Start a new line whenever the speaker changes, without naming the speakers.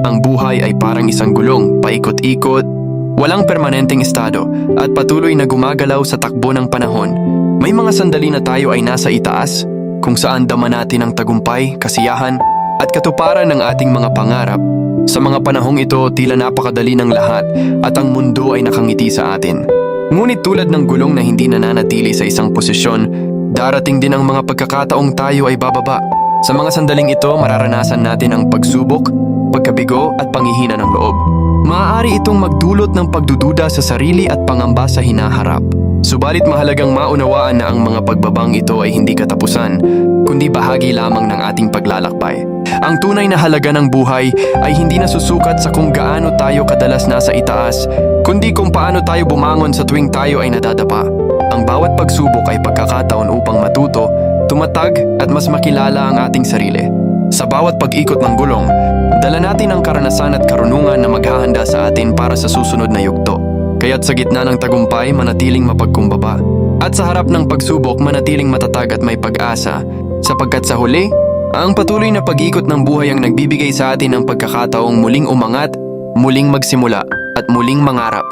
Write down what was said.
Ang buhay ay parang isang gulong, paikot-ikot, walang permanenteng estado, at patuloy na gumagalaw sa takbo ng panahon. May mga sandali na tayo ay nasa itaas, kung saan dama natin ang tagumpay, kasiyahan, at katuparan ng ating mga pangarap. Sa mga panahong ito, tila napakadali ng lahat at ang mundo ay nakangiti sa atin. Ngunit tulad ng gulong na hindi nananatili sa isang posisyon, darating din ang mga pagkakataong tayo ay bababa. Sa mga sandaling ito, mararanasan natin ang pagsubok, pagkabigo at panghihina ng loob. Maaari itong magdulot ng pagdududa sa sarili at pangamba sa hinaharap. Subalit mahalagang maunawaan na ang mga pagbabang ito ay hindi katapusan, kundi bahagi lamang ng ating paglalakbay. Ang tunay na halaga ng buhay ay hindi nasusukat sa kung gaano tayo kadalas nasa itaas, kundi kung paano tayo bumangon sa tuwing tayo ay nadadapa. Ang bawat pagsubok ay pagkakataon upang matuto, tumatag at mas makilala ang ating sarili. Sa bawat pag-ikot ng gulong, dala natin ang karanasan at karunungan na maghahanda sa atin para sa susunod na yugto. Kaya't sa gitna ng tagumpay, manatiling mapagkumbaba. At sa harap ng pagsubok, manatiling matatag at may pag-asa. Sapagkat sa huli, ang patuloy na pag-ikot ng buhay ang nagbibigay sa atin ng pagkakataong muling umangat, muling magsimula, at muling mangarap.